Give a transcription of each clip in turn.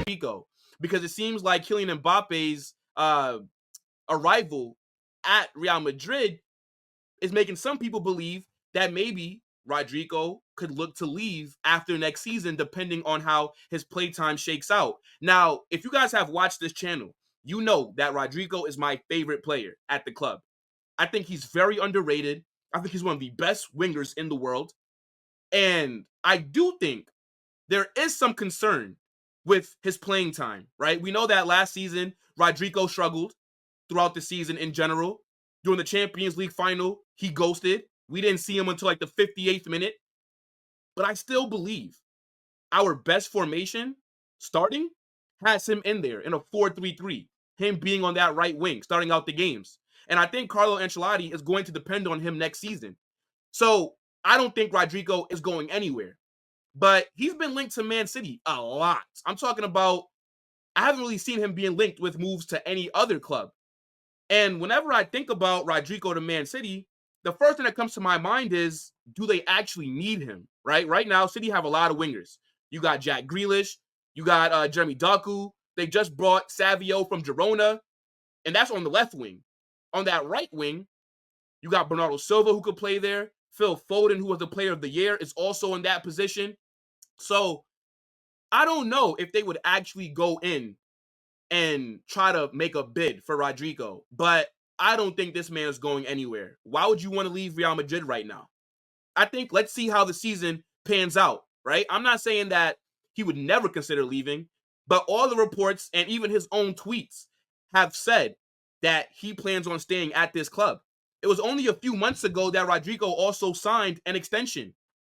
Rodrygo, because it seems like Kylian Mbappe's arrival at Real Madrid is making some people believe that maybe Rodrygo could look to leave after next season, depending on how his playtime shakes out. Now, if you guys have watched this channel, you know that Rodrygo is my favorite player at the club. I think he's very underrated. I think he's one of the best wingers in the world. And I do think there is some concern with his playing time, right? We know that last season, Rodrygo struggled throughout the season in general. During the Champions League final, he ghosted. We didn't see him until like the 58th minute. But I still believe our best formation starting has him in there in a 4-3-3, him being on that right wing, starting out the games. And I think Carlo Ancelotti is going to depend on him next season. So I don't think Rodrygo is going anywhere. But he's been linked to Man City a lot. I'm talking about, I haven't really seen him being linked with moves to any other club. And whenever I think about Rodrygo to Man City, the first thing that comes to my mind is, do they actually need him, right? Right now, City have a lot of wingers. You got Jack Grealish. You got Jeremy Doku. They just brought Savio from Girona, and that's on the left wing. On that right wing, you got Bernardo Silva, who could play there. Phil Foden, who was the player of the year, is also in that position. So I don't know if they would actually go in and try to make a bid for Rodrygo, but I don't think this man is going anywhere. Why would you want to leave Real Madrid right now? I think let's see how the season pans out, right? I'm not saying that he would never consider leaving, but all the reports and even his own tweets have said that he plans on staying at this club. It was only a few months ago that Rodrygo also signed an extension.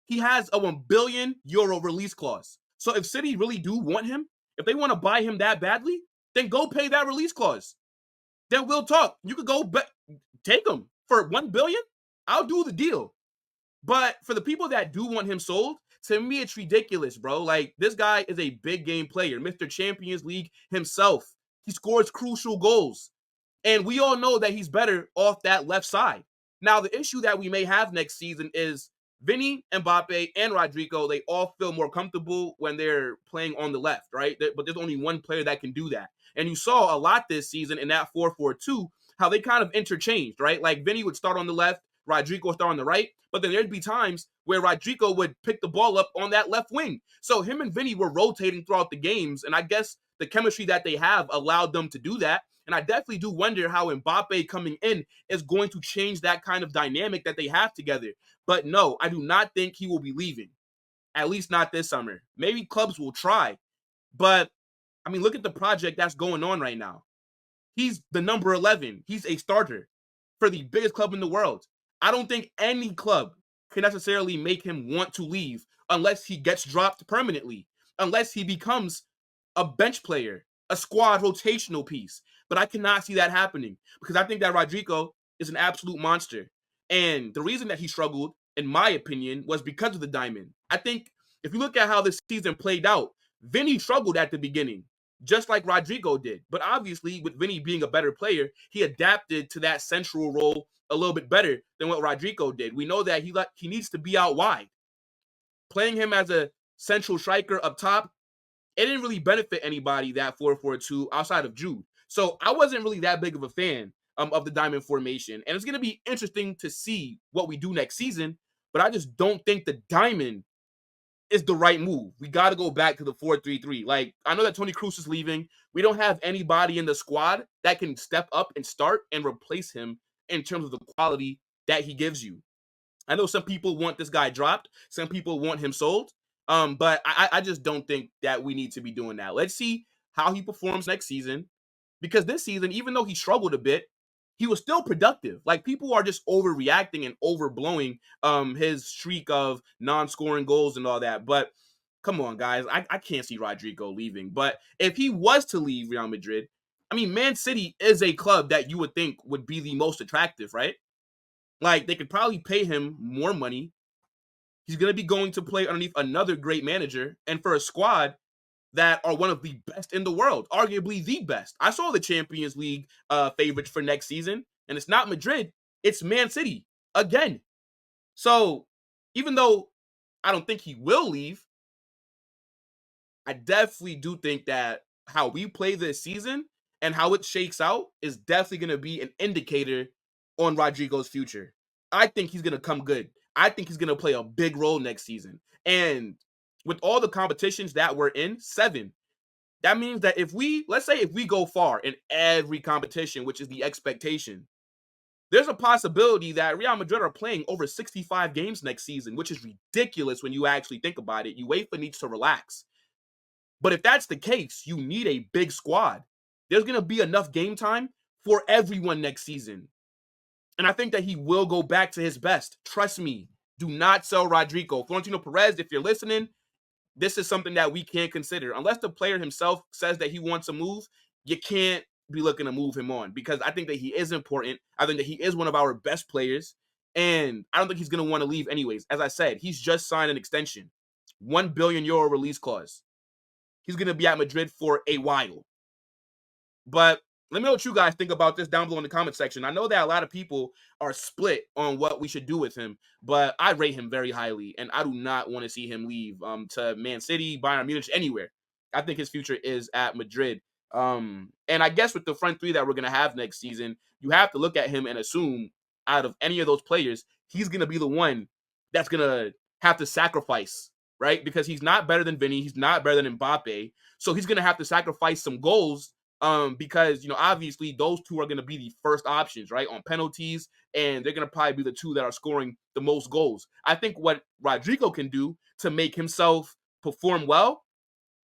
He has a €1 billion release clause. So if City really do want him, if they want to buy him that badly, then go pay that release clause. Then we'll talk. You could go take him for $1 billion. I'll do the deal. But for the people that do want him sold, to me, it's ridiculous, bro. Like, this guy is a big game player, Mr. Champions League himself. He scores crucial goals. And we all know that he's better off that left side. Now, the issue that we may have next season is Vinny, Mbappe, and Rodrygo, they all feel more comfortable when they're playing on the left, right? But there's only one player that can do that. And you saw a lot this season in that 4-4-2, how they kind of interchanged, right? Like Vinny would start on the left, Rodrygo would start on the right, but then there'd be times where Rodrygo would pick the ball up on that left wing. So him and Vinny were rotating throughout the games, and I guess the chemistry that they have allowed them to do that. And I definitely do wonder how Mbappe coming in is going to change that kind of dynamic that they have together. But no, I do not think he will be leaving, at least not this summer. Maybe clubs will try, but I mean, look at the project that's going on right now. He's the number 11. He's a starter for the biggest club in the world. I don't think any club can necessarily make him want to leave unless he gets dropped permanently, unless he becomes a bench player, a squad rotational piece. But I cannot see that happening because I think that Rodrygo is an absolute monster. And the reason that he struggled, in my opinion, was because of the diamond. I think if you look at how this season played out, Vinny struggled at the beginning, just like Rodrygo did. But obviously, with Vinny being a better player, he adapted to that central role a little bit better than what Rodrygo did. We know that he needs to be out wide. Playing him as a central striker up top, it didn't really benefit anybody, that 4-4-2, outside of Jude. So I wasn't really that big of a fan of the diamond formation. And it's going to be interesting to see what we do next season. But I just don't think the diamond is the right move. We got to go back to the 4-3-3. Like, I know that Toni Kroos is leaving. We don't have anybody in the squad that can step up and start and replace him in terms of the quality that he gives you. I know some people want this guy dropped. Some people want him sold. But I just don't think that we need to be doing that. Let's see how he performs next season. Because this season, even though he struggled a bit, he was still productive. Like, people are just overreacting and overblowing his streak of non-scoring goals and all that. But come on, guys. I can't see Rodrygo leaving. But if he was to leave Real Madrid, I mean, Man City is a club that you would think would be the most attractive, right? Like, they could probably pay him more money. He's going to be going to play underneath another great manager. And for a squad that are one of the best in the world, arguably the best. I saw the Champions League favorites for next season, and it's not Madrid, it's Man City again. So even though I don't think he will leave. I definitely do think that how we play this season and how it shakes out is definitely going to be an indicator on Rodrygo's future. I think he's going to come good. I think he's going to play a big role next season. And with all the competitions that we're in, 7, that means that let's say if we go far in every competition, which is the expectation, there's a possibility that Real Madrid are playing over 65 games next season, which is ridiculous when you actually think about it. UEFA needs to relax. But if that's the case, you need a big squad. There's going to be enough game time for everyone next season. And I think that he will go back to his best. Trust me. Do not sell Rodrygo. Florentino Perez, if you're listening, this is something that we can't consider. Unless the player himself says that he wants to move, you can't be looking to move him on, because I think that he is important. I think that he is one of our best players. And I don't think he's going to want to leave anyways. As I said, he's just signed an extension. €1 billion release clause. He's going to be at Madrid for a while. But let me know what you guys think about this down below in the comment section. I know that a lot of people are split on what we should do with him, but I rate him very highly, and I do not want to see him leave to Man City, Bayern Munich, anywhere. I think his future is at Madrid. And I guess with the front three that we're going to have next season, you have to look at him and assume out of any of those players, he's going to be the one that's going to have to sacrifice, right? Because he's not better than Vinny. He's not better than Mbappe. So he's going to have to sacrifice some goals because, obviously those two are going to be the first options, right, on penalties, and they're going to probably be the two that are scoring the most goals. I think what Rodrygo can do to make himself perform well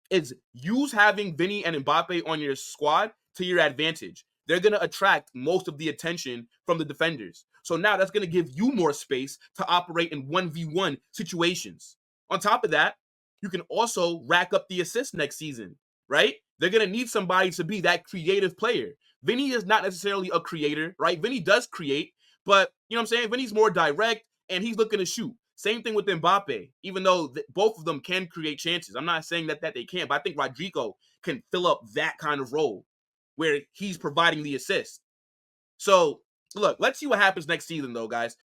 is use having Vinny and Mbappe on your squad to your advantage. They're going to attract most of the attention from the defenders. So now that's going to give you more space to operate in 1v1 situations. On top of that, you can also rack up the assists next season, right? They're going to need somebody to be that creative player. Vinny is not necessarily a creator, right? Vinny does create, but you know what I'm saying? Vinny's more direct and he's looking to shoot. Same thing with Mbappe, even though both of them can create chances. I'm not saying that they can't, but I think Rodrygo can fill up that kind of role where he's providing the assist. So, look, let's see what happens next season, though, guys.